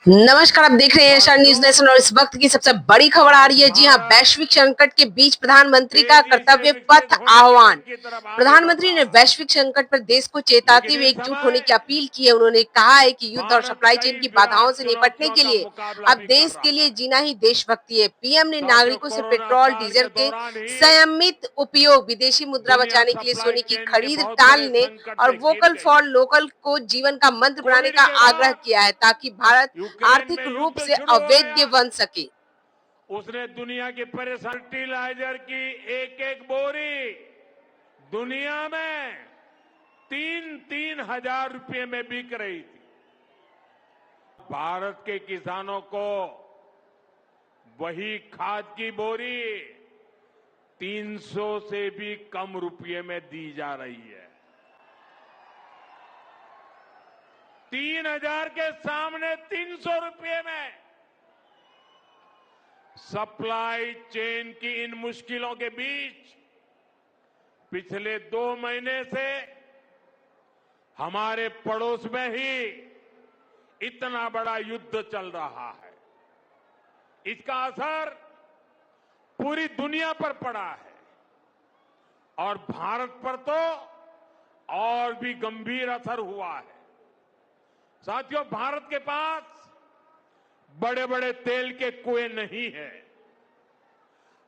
नमस्कार, आप देख रहे हैं एशा न्यूज नेशन और इस वक्त की सबसे बड़ी खबर आ रही है। जी हां, वैश्विक संकट के बीच प्रधानमंत्री का तेजी से कर्तव्य विकसित पथ होने के आह्वान। लक्ष्य की तरफ आगे प्रधानमंत्री बढ़ता ने है। वैश्विक संकट पर देश को चेताते लेकिन हुए इस एकजुट होने समय की अपील की है। उन्होंने कहा है कि युद्ध और भारत सप्लाई चेन कई की बाधाओं विराट से निपटने चुनौतियों के का लिए मुकाबला अब भी कर देश के रहा लिए है। जीना ही देशभक्ति है। पीएम ने साथियों, नागरिकों से कोरोना पेट्रोल काल डीजल के के दौरान ही संयमित उपयोग, विदेशी मुद्रा दुनिया बचाने के लिए सप्लाई सोने की चेन के खरीद बहुत बड़े टालने संकट और से घिर वोकल गई। फॉर लोकल को जीवन का मंत्र बनाने कोविड का के आग्रह बाद किया है, ताकि भारत यूक्रेन आर्थिक में रूप युद्ध से शुरू हो अवैध गया। बन सके। उसने दुनिया की परेशान फर्टिलाइजर की एक एक बोरी दुनिया में 3-3 हजार रुपए में बिक रही थी। भारत के किसानों को वही खाद की बोरी 300 से भी कम रुपये में दी जा रही है। 3,000 के सामने 300 रुपये में। सप्लाई चेन की इन मुश्किलों के बीच पिछले 2 महीने से हमारे पड़ोस में ही इतना बड़ा युद्ध चल रहा है। इसका असर पूरी दुनिया पर पड़ा है और भारत पर तो और भी गंभीर असर हुआ है। साथियों, भारत के पास बड़े बड़े तेल के कुएं नहीं है।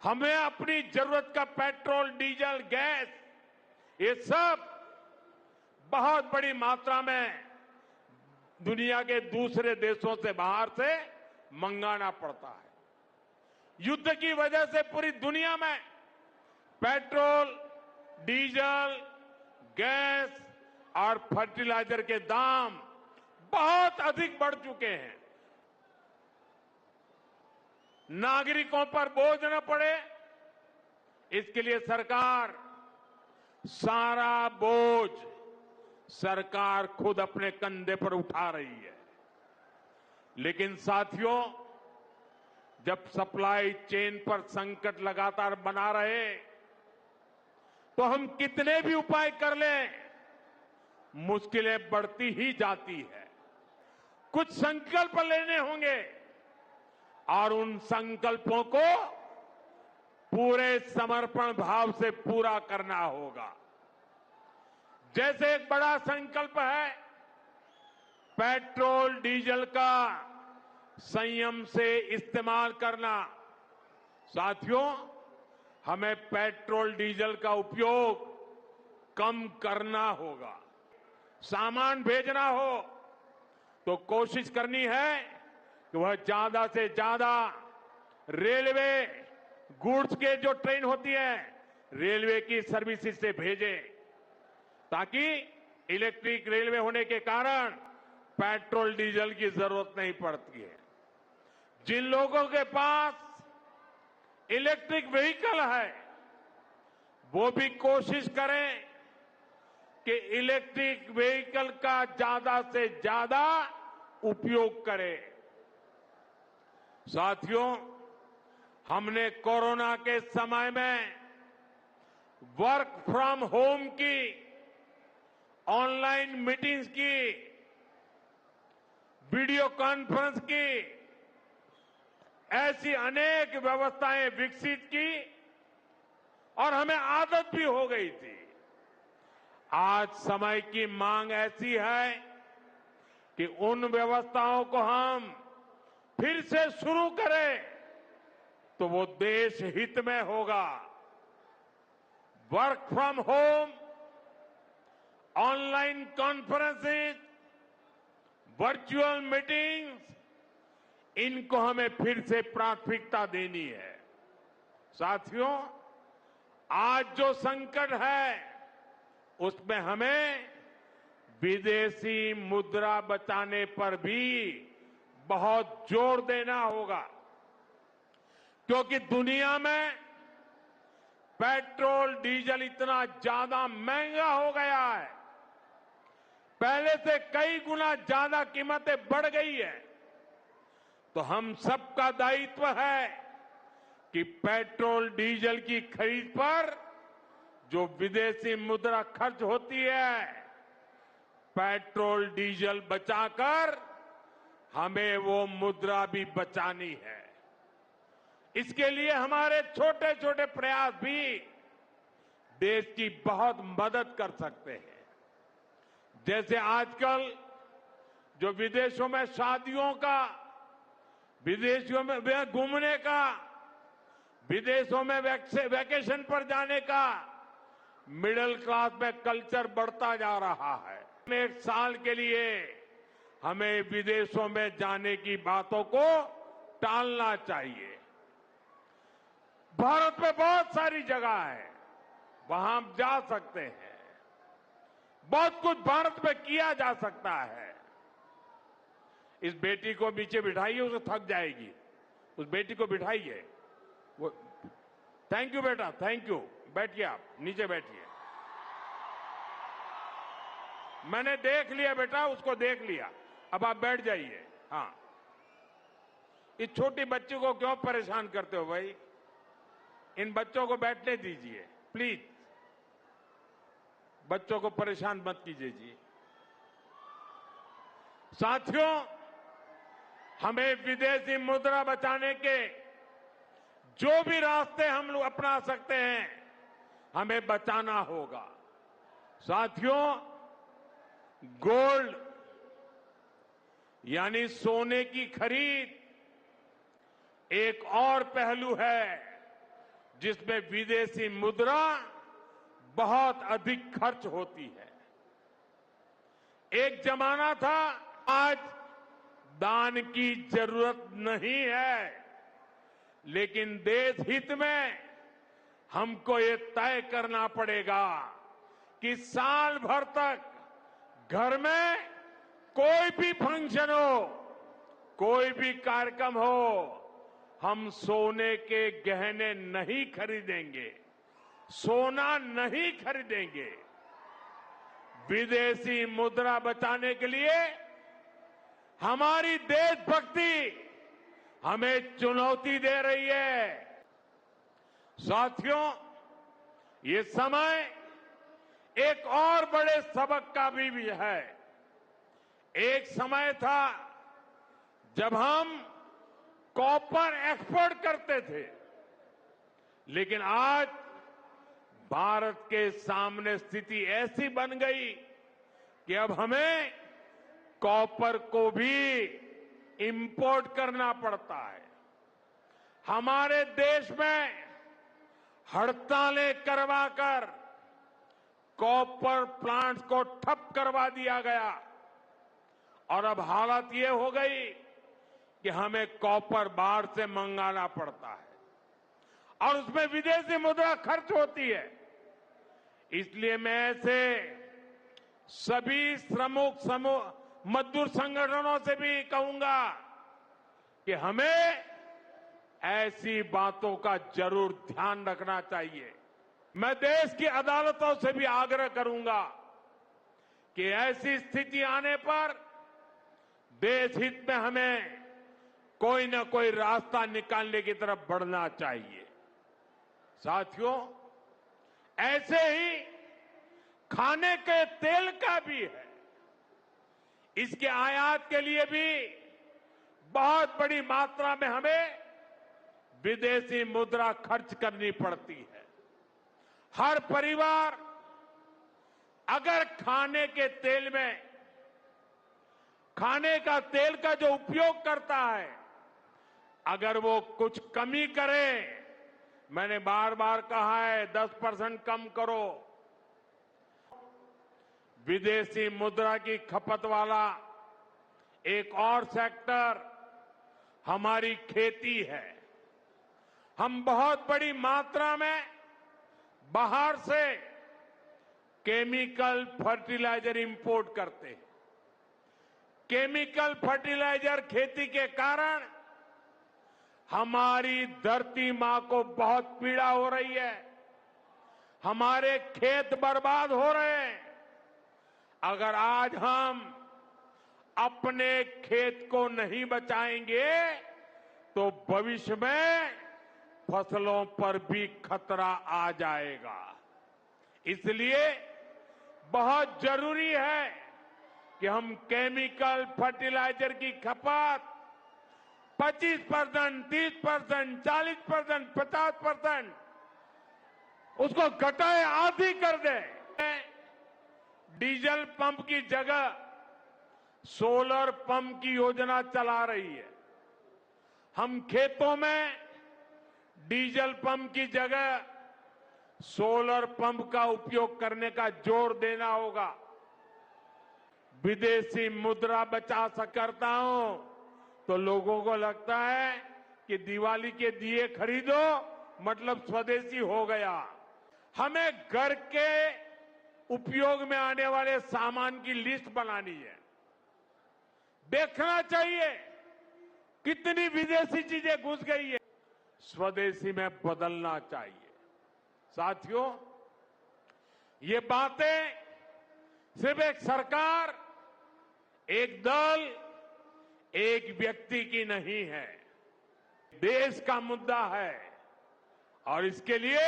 हमें अपनी जरूरत का पेट्रोल, डीजल, गैस, ये सब बहुत बड़ी मात्रा में दुनिया के दूसरे देशों से, बाहर से मंगाना पड़ता है। युद्ध की वजह से पूरी दुनिया में पेट्रोल, डीजल, गैस और फर्टिलाइजर के दाम बहुत अधिक बढ़ चुके हैं। नागरिकों पर बोझ न पड़े, इसके लिए सरकार सारा बोझ सरकार खुद अपने कंधे पर उठा रही है। लेकिन साथियों, जब सप्लाई चेन पर संकट लगातार बना रहे तो हम कितने भी उपाय कर लें, मुश्किलें बढ़ती ही जाती है। कुछ संकल्प लेने होंगे और उन संकल्पों को पूरे समर्पण भाव से पूरा करना होगा। जैसे एक बड़ा संकल्प है पेट्रोल डीजल का संयम से इस्तेमाल करना। साथियों, हमें पेट्रोल डीजल का उपयोग कम करना होगा। सामान भेजना हो तो कोशिश करनी है कि वह ज्यादा से ज्यादा रेलवे गुड्स के जो ट्रेन होती है, रेलवे की सर्विसेज से भेजे, ताकि इलेक्ट्रिक रेलवे होने के कारण पेट्रोल डीजल की जरूरत नहीं पड़ती है। जिन लोगों के पास इलेक्ट्रिक व्हीकल है वो भी कोशिश करें कि इलेक्ट्रिक व्हीकल का ज्यादा से ज्यादा उपयोग करें। साथियों, हमने कोरोना के समय में वर्क फ्रॉम होम की, ऑनलाइन मीटिंग्स की, वीडियो कॉन्फ्रेंस की, ऐसी अनेक व्यवस्थाएं विकसित की और हमें आदत भी हो गई थी। आज समय की मांग ऐसी है कि उन व्यवस्थाओं को हम फिर से शुरू करें तो वो देश हित में होगा। Work from home, online conferences, virtual meetings, इनको हमें फिर से प्राथमिकता देनी है। साथियों, आज जो संकट है उसमें हमें विदेशी मुद्रा बचाने पर भी बहुत जोर देना होगा, क्योंकि दुनिया में पेट्रोल डीजल इतना ज्यादा महंगा हो गया है, पहले से कई गुना ज्यादा कीमतें बढ़ गई है। तो हम सबका दायित्व है कि पेट्रोल डीजल की खरीद पर जो विदेशी मुद्रा खर्च होती है, पेट्रोल डीजल बचाकर हमें वो मुद्रा भी बचानी है। इसके लिए हमारे छोटे छोटे प्रयास भी देश की बहुत मदद कर सकते हैं। जैसे आजकल जो विदेशों में शादियों का, विदेशों में घूमने का, विदेशों में वैकेशन पर जाने का मिडिल क्लास में कल्चर बढ़ता जा रहा है। एक साल के लिए हमें विदेशों में जाने की बातों को टालना चाहिए। भारत में बहुत सारी जगह है, वहां हम जा सकते हैं। बहुत कुछ भारत में किया जा सकता है। इस बेटी को नीचे बिठाइए, उसे थक जाएगी। उस बेटी को बिठाइए। वो थैंक यू बेटा, थैंक यू। बैठिए, आप नीचे बैठिए। मैंने देख लिया बेटा, उसको देख लिया। अब आप बैठ जाइए। हाँ, इस छोटी बच्ची को क्यों परेशान करते हो भाई? इन बच्चों को बैठने दीजिए प्लीज। बच्चों को परेशान मत कीजिए जी। साथियों, हमें विदेशी मुद्रा बचाने के जो भी रास्ते हम लोग अपना सकते हैं, हमें बचाना होगा। साथियों, गोल्ड यानी सोने की खरीद एक और पहलू है जिसमें विदेशी मुद्रा बहुत अधिक खर्च होती है। एक जमाना था, आज दान की जरूरत नहीं है, लेकिन देश हित में हमको ये तय करना पड़ेगा कि साल भर तक घर में कोई भी फंक्शन हो, कोई भी कार्यक्रम हो, हम सोने के गहने नहीं खरीदेंगे, सोना नहीं खरीदेंगे। विदेशी मुद्रा बचाने के लिए हमारी देशभक्ति हमें चुनौती दे रही है। साथियों, ये समय एक और बड़े सबक का भी है। एक समय था जब हम कॉपर एक्सपोर्ट करते थे, लेकिन आज भारत के सामने स्थिति ऐसी बन गई कि अब हमें कॉपर को भी इंपोर्ट करना पड़ता है। हमारे देश में हड़तालें करवाकर कॉपर प्लांट्स को ठप करवा दिया गया और अब हालत ये हो गई कि हमें कॉपर बाहर से मंगाना पड़ता है और उसमें विदेशी मुद्रा खर्च होती है। इसलिए मैं ऐसे सभी मजदूर संगठनों से भी कहूंगा कि हमें ऐसी बातों का जरूर ध्यान रखना चाहिए। मैं देश की अदालतों से भी आग्रह करूंगा कि ऐसी स्थिति आने पर देश हित में हमें कोई न कोई रास्ता निकालने की तरफ बढ़ना चाहिए। साथियों, ऐसे ही खाने के तेल का भी है। इसके आयात के लिए भी बहुत बड़ी मात्रा में हमें विदेशी मुद्रा खर्च करनी पड़ती है। हर परिवार अगर खाने के तेल में, खाने का तेल का जो उपयोग करता है, अगर वो कुछ कमी करे, मैंने बार बार कहा है 10% कम करो। विदेशी मुद्रा की खपत वाला एक और सेक्टर हमारी खेती है। हम बहुत बड़ी मात्रा में बाहर से केमिकल फर्टिलाइजर इंपोर्ट करते हैं। केमिकल फर्टिलाइजर खेती के कारण हमारी धरती मां को बहुत पीड़ा हो रही है। हमारे खेत बर्बाद हो रहे हैं। अगर आज हम अपने खेत को नहीं बचाएंगे तो भविष्य में फसलों पर भी खतरा आ जाएगा। इसलिए बहुत जरूरी है कि हम केमिकल फर्टिलाइजर की खपत 25%, 30%, 40%, 50% उसको घटाए आधी कर दे। डीजल पंप की जगह सोलर पंप की योजना चला रही है। हम खेतों में डीजल पंप की जगह सोलर पंप का उपयोग करने का जोर देना होगा। विदेशी मुद्रा बचा करता हूं तो लोगों को लगता है कि दिवाली के दिए खरीदो मतलब स्वदेशी हो गया। हमें घर के उपयोग में आने वाले सामान की लिस्ट बनानी है। देखना चाहिए कितनी विदेशी चीजें घुस गई है, स्वदेशी में बदलना चाहिए। साथियों, ये बातें सिर्फ एक सरकार, एक दल, एक व्यक्ति की नहीं है, देश का मुद्दा है। और इसके लिए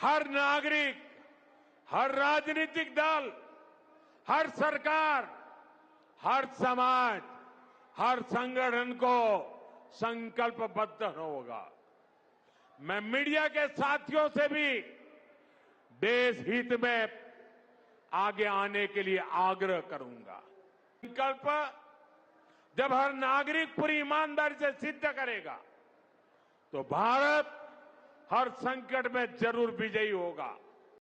हर नागरिक, हर राजनीतिक दल, हर सरकार, हर समाज, हर संगठन को संकल्पबद्ध होगा। मैं मीडिया के साथियों से भी देश हित में आगे आने के लिए आग्रह करूंगा। संकल्प जब हर नागरिक पूरी ईमानदारी से सिद्ध करेगा तो भारत हर संकट में जरूर विजयी होगा।